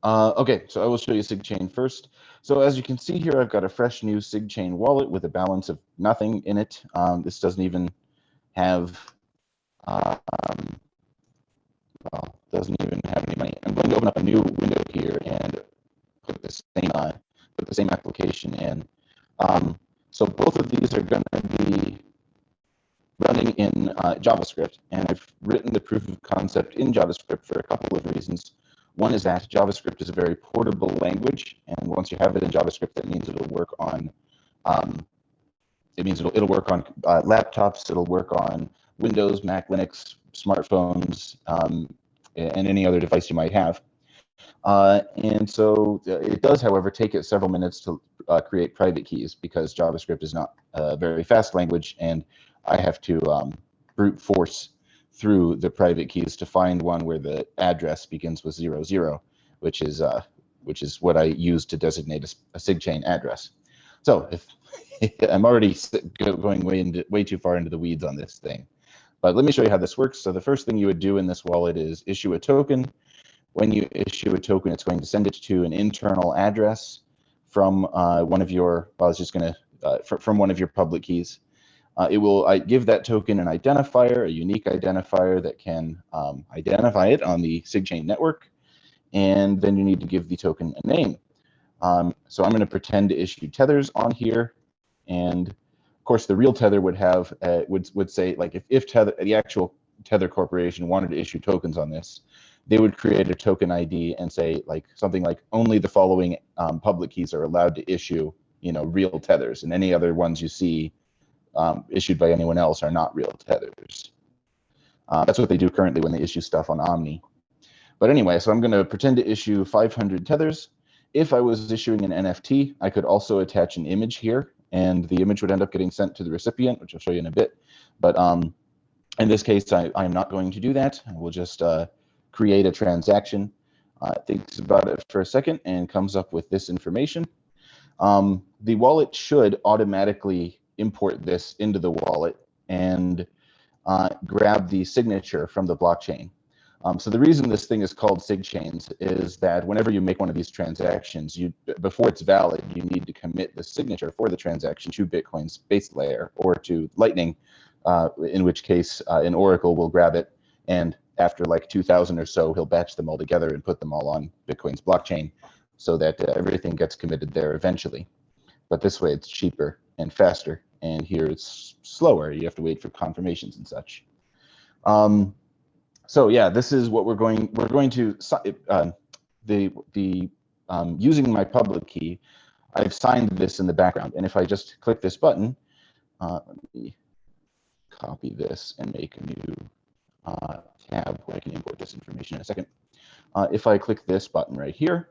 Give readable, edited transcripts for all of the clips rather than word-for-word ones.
Okay, so I will show you Sigchain first. So as you can see here, I've got a fresh new Sigchain wallet with a balance of nothing in it. This doesn't even have, um, well, doesn't even have any money. I'm going to open up a new window here and put the same application in. So both of these are going to be running in JavaScript, and I've written the proof of concept in JavaScript for a couple of reasons. One is that JavaScript is a very portable language, and once you have it in JavaScript, that means it'll work on laptops, it'll work on Windows, Mac, Linux, smartphones, and any other device you might have. And so it does, however, take it several minutes to create private keys because JavaScript is not a very fast language, and I have to brute force through the private keys to find one where the address begins with 00, which is what I use to designate a Sigchain address. So if I'm already going way too far into the weeds on this thing, but let me show you how this works. So the first thing you would do in this wallet is issue a token. When you issue a token, it's going to send it to an internal address from one of your, well, it's just going to, from one of your public keys. It will give that token an identifier, a unique identifier that can identify it on the Sigchain network, and then you need to give the token a name. So I'm going to pretend to issue tethers on here, and of course the real tether would have would say, like, if tether, the actual Tether Corporation wanted to issue tokens on this, they would create a token ID and say like something like only the following public keys are allowed to issue, real tethers, and any other ones you see issued by anyone else are not real tethers. That's what they do currently when they issue stuff on Omni. But anyway, so I'm going to pretend to issue 500 tethers. If I was issuing an NFT, I could also attach an image here, and the image would end up getting sent to the recipient, which I'll show you in a bit. But in this case, I'm not going to do that. We'll just create a transaction. It thinks about it for a second and comes up with this information. The wallet should automatically import this into the wallet and grab the signature from the blockchain. So the reason this thing is called Sigchains is that whenever you make one of these transactions, before it's valid, you need to commit the signature for the transaction to Bitcoin's base layer or to Lightning, in which case an oracle will grab it, and after like 2,000 or so, he'll batch them all together and put them all on Bitcoin's blockchain so that everything gets committed there eventually. But this way it's cheaper and faster, and here it's slower. You have to wait for confirmations and such. So yeah, this is what we're going to, using my public key, I've signed this in the background. And if I just click this button, let me copy this and make a new tab where I can import this information in a second. If I click this button right here,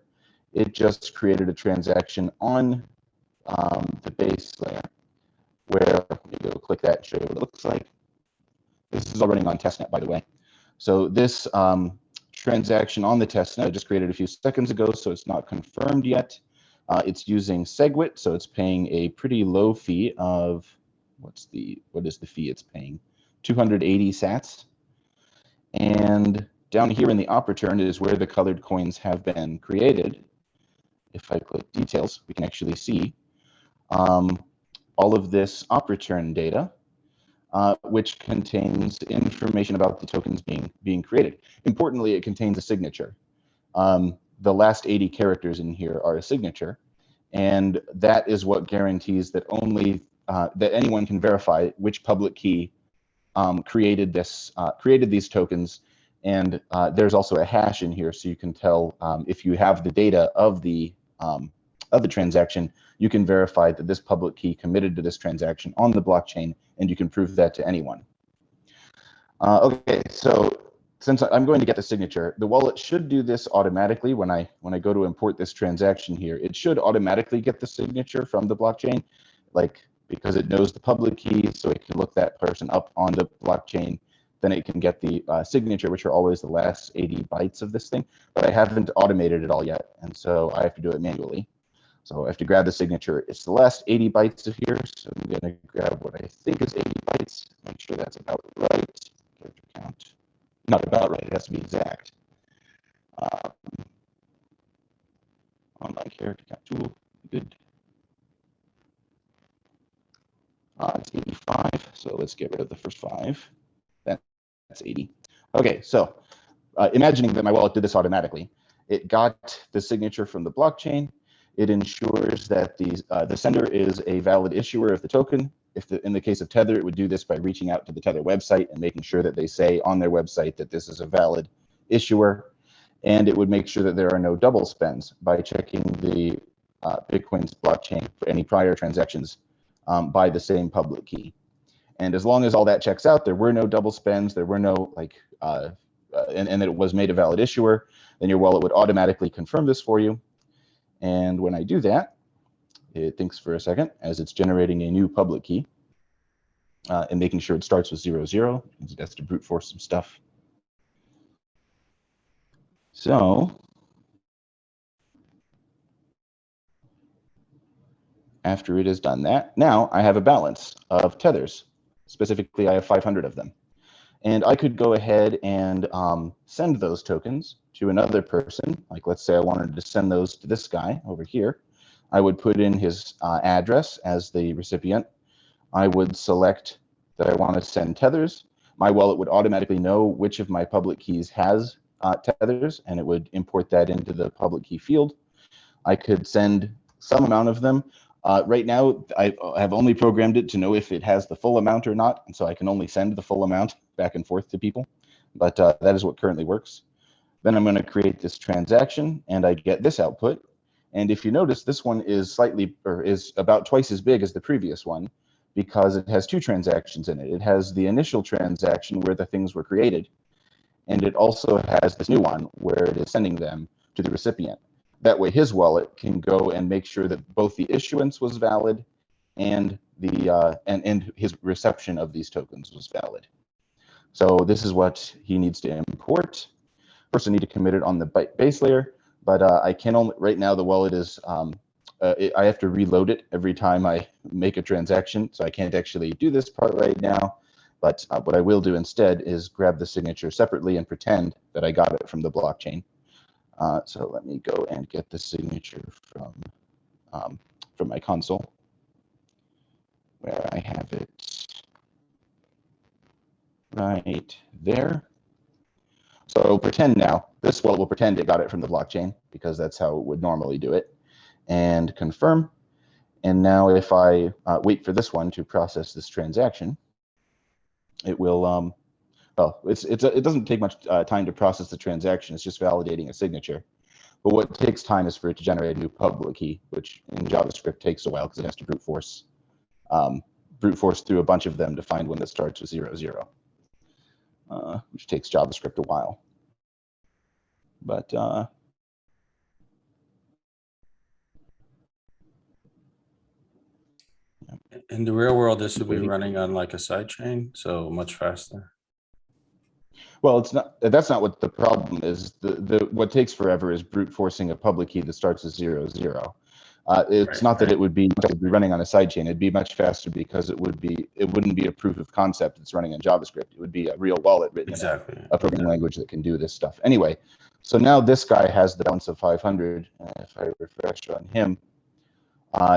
it just created a transaction on the base layer, where, let me go click that and show you what it looks like. This is all running on testnet, by the way. So this transaction on the testnet I just created a few seconds ago, so it's not confirmed yet. It's using SegWit, so it's paying a pretty low fee of, what is the fee it's paying? 280 sats. And down here in the op return is where the colored coins have been created. If I click details, we can actually see all of this op return data, which contains information about the tokens being created. Importantly, it contains a signature. The last 80 characters in here are a signature, and that is what guarantees that that anyone can verify which public key created these tokens. And there's also a hash in here, so you can tell if you have the data of the transaction, you can verify that this public key committed to this transaction on the blockchain, and you can prove that to anyone. Okay, so since I'm going to get the signature, the wallet should do this automatically. When I go to import this transaction here, it should automatically get the signature from the blockchain, because it knows the public key, so it can look that person up on the blockchain. Then it can get the signature, which are always the last 80 bytes of this thing. But I haven't automated it all yet, and so I have to do it manually. So I have to grab the signature. It's the last 80 bytes of here, so I'm going to grab what I think is 80 bytes. Make sure that's about right. Character count. Not about right, it has to be exact. character count tool. Good. It's 85, so let's get rid of the first 5. That's 80. Okay, so imagining that my wallet did this automatically, it got the signature from the blockchain. It ensures that the sender is a valid issuer of the token. In the case of Tether, it would do this by reaching out to the Tether website and making sure that they say on their website that this is a valid issuer. And it would make sure that there are no double spends by checking the Bitcoin's blockchain for any prior transactions by the same public key. And as long as all that checks out, there were no double spends, there were no and it was made a valid issuer, then your wallet would automatically confirm this for you. And when I do that, it thinks for a second as it's generating a new public key and making sure it starts with 00. It has to brute force some stuff. So after it has done that, now I have a balance of tethers. Specifically, I have 500 of them. And I could go ahead and send those tokens to another person. Like, let's say I wanted to send those to this guy over here. I would put in his address as the recipient. I would select that I want to send tethers. My wallet would automatically know which of my public keys has tethers, and it would import that into the public key field. I could send some amount of them. Right now, I have only programmed it to know if it has the full amount or not, and so I can only send the full amount back and forth to people, but that is what currently works. Then I'm going to create this transaction, and I get this output. And if you notice, this one is is about twice as big as the previous one because it has 2 transactions in it. It has the initial transaction where the things were created, and it also has this new one where it is sending them to the recipient. That way his wallet can go and make sure that both the issuance was valid and and his reception of these tokens was valid. So this is what he needs to import. First, I need to commit it on the base layer, but I can only, right now the wallet is, I have to reload it every time I make a transaction, so I can't actually do this part right now. But what I will do instead is grab the signature separately and pretend that I got it from the blockchain. So let me go and get the signature from my console, where I have it right there. So pretend now, this wallet will pretend it got it from the blockchain because that's how it would normally do it, and confirm. And now if I wait for this one to process this transaction, it will, well, it doesn't take much time to process the transaction. It's just validating a signature. But what takes time is for it to generate a new public key, which in JavaScript takes a while because it has to brute force through a bunch of them to find one that starts with 00, which takes JavaScript a while. But in the real world, this would be running on like a sidechain, so much faster. Well, it's not. That's not what the problem is. What takes forever is brute forcing a public key that starts with 00. It's not that it would be running on a sidechain. It'd be much faster because it wouldn't be a proof of concept that's running in JavaScript. It would be a real wallet written in a programming language that can do this stuff. Anyway, so now this guy has the balance of 500. If I refresh on him,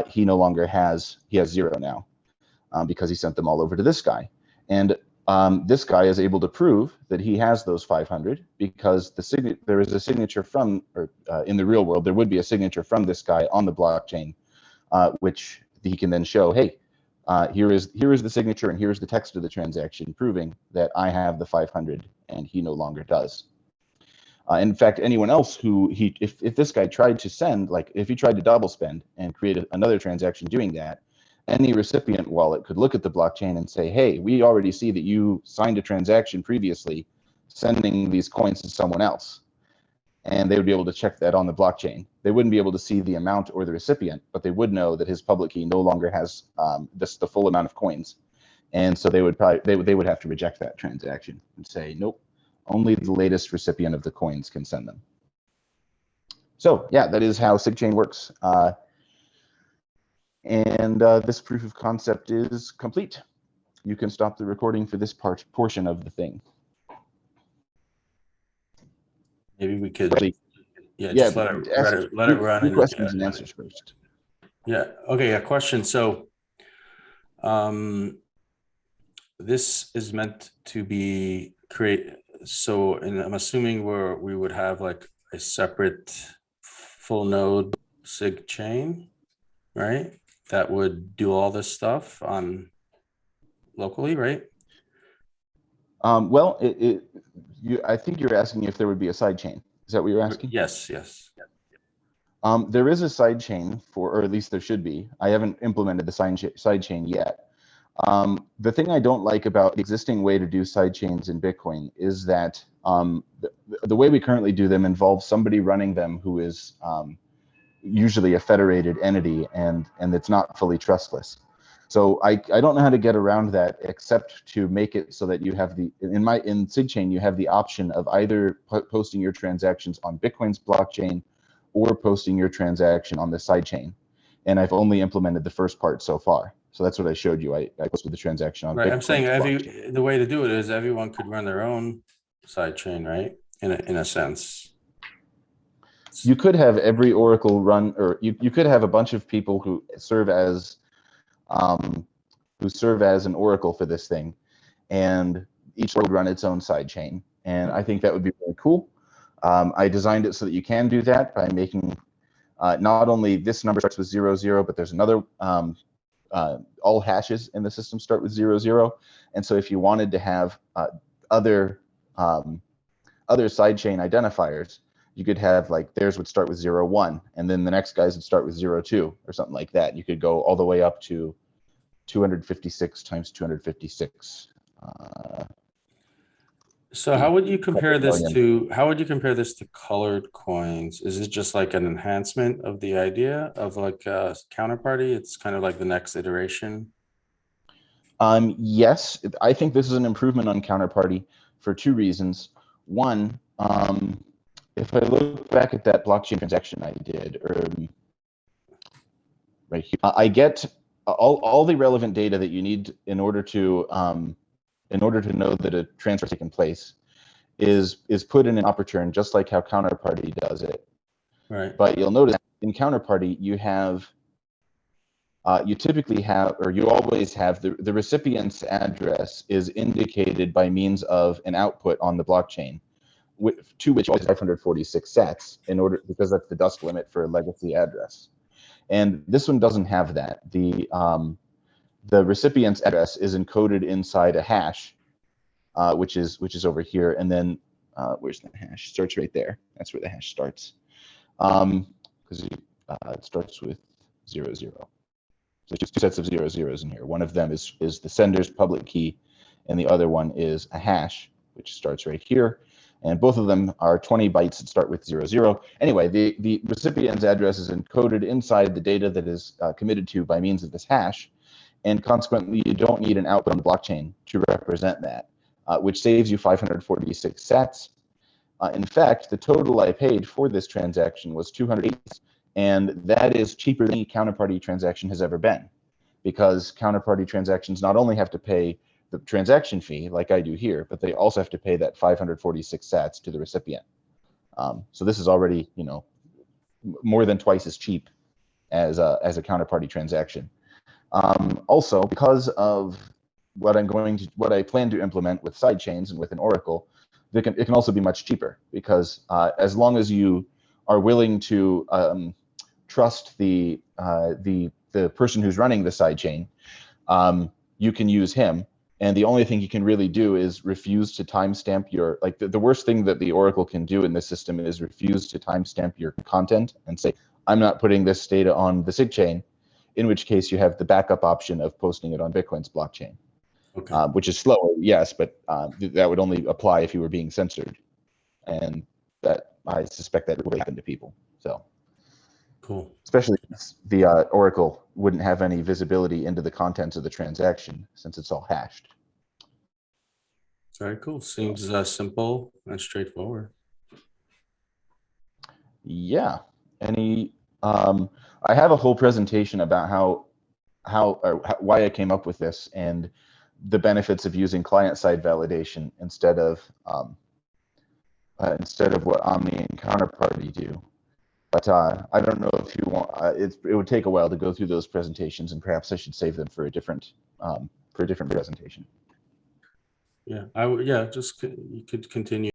he no longer has. He has 0 now because he sent them all over to this guy. And this guy is able to prove that he has those 500 because there is a signature from, or in the real world, there would be a signature from this guy on the blockchain, which he can then show, hey, here is the signature and here's the text of the transaction proving that I have the 500 and he no longer does. In fact, anyone else who if this guy tried to send, like if he tried to double spend and create another transaction doing that, any recipient wallet could look at the blockchain and say, hey, we already see that you signed a transaction previously sending these coins to someone else. And they would be able to check that on the blockchain. They wouldn't be able to see the amount or the recipient, but they would know that his public key no longer has the full amount of coins. And so they would have to reject that transaction and say, nope, only the latest recipient of the coins can send them. So yeah, that is how Sigchain works. And this proof of concept is complete. You can stop the recording for this portion of the thing. Maybe we could Yeah, Yeah, just but let it run, do and you can questions and edit it. answers first. Yeah. Okay. A question. So, um, this is meant to be create. So, and I'm assuming we would have like a separate full node sig chain, right? That would do all this stuff on locally, right? Well, I think you're asking if there would be a side chain. Is that what you're asking? Yes. Yes. There is a side chain for, or at least there should be. I haven't implemented the side chain yet. The thing I don't like about the existing way to do side chains in Bitcoin is that the way we currently do them involves somebody running them who is usually a federated entity, and it's not fully trustless. So I don't know how to get around that except to make it so that you have in Sigchain you have the option of either posting your transactions on Bitcoin's blockchain or posting your transaction on the side chain. And I've only implemented the first part so far. So that's what I showed you. I posted the transaction on Right. I'm saying Bitcoin's blockchain. the way to do it is everyone could run their own side chain, right? In a sense. You could have every Oracle run, or you could have a bunch of people um, who serve as an Oracle for this thing, and each would run its own side chain. And I think that would be really cool. I designed it so that you can do that by making not only this number starts with 00, but there's another all hashes in the system start with 00. And so if you wanted to have other other sidechain identifiers, you could have like theirs would start with 01, and then the next guys would start with 02 or something like that. You could go all the way up to 256 times 256. So how would you compare this million. to colored coins? Is it just like an enhancement of the idea of like a counterparty? It's kind of like the next iteration. Yes, I think this is an improvement on Counterparty for two reasons. One, if I look back at that blockchain transaction I did, right here, I get all the relevant data that you need in order to know that a transfer has taken place is put in an opportune, just like how Counterparty does it. Right. But you'll notice in Counterparty you typically have, or you always have, the recipient's address is indicated by means of an output on the blockchain, to which always 546 sets because that's the dust limit for a legacy address. And this one doesn't have that. The recipient's address is encoded inside a hash, which is over here, and then where's the hash? It starts right there. That's where the hash starts, because it starts with 00. So there's two sets of 00s in here. One of them is the sender's public key, and the other one is a hash, which starts right here. And both of them are 20 bytes that start with 00. Anyway, the recipient's address is encoded inside the data that is committed to by means of this hash, and consequently, you don't need an output on the blockchain to represent that, which saves you 546 sats. In fact, the total I paid for this transaction was 208, and that is cheaper than any counterparty transaction has ever been, because counterparty transactions not only have to pay the transaction fee, like I do here, but they also have to pay that 546 sats to the recipient. So this is already, more than twice as cheap as a counterparty transaction. Also, because of what I plan to implement with sidechains and with an Oracle, it can also be much cheaper, because as long as you are willing to trust the person who's running the sidechain, you can use him. And the only thing you can really do is refuse to timestamp your, like the worst thing that the Oracle can do in this system is refuse to timestamp your content and say, I'm not putting this data on the Sigchain, in which case you have the backup option of posting it on Bitcoin's blockchain, Okay. which is slower, yes, but that would only apply if you were being censored. And that, I suspect that will happen to people. So Cool. especially since the Oracle wouldn't have any visibility into the contents of the transaction since it's all hashed. Very cool. Seems simple and straightforward. Yeah. I have a whole presentation about why I came up with this and the benefits of using client-side validation instead of instead of what Omni and Counterparty do. But I don't know if you want. It would take a while to go through those presentations, and perhaps I should save them for a different presentation. Yeah, just you could continue.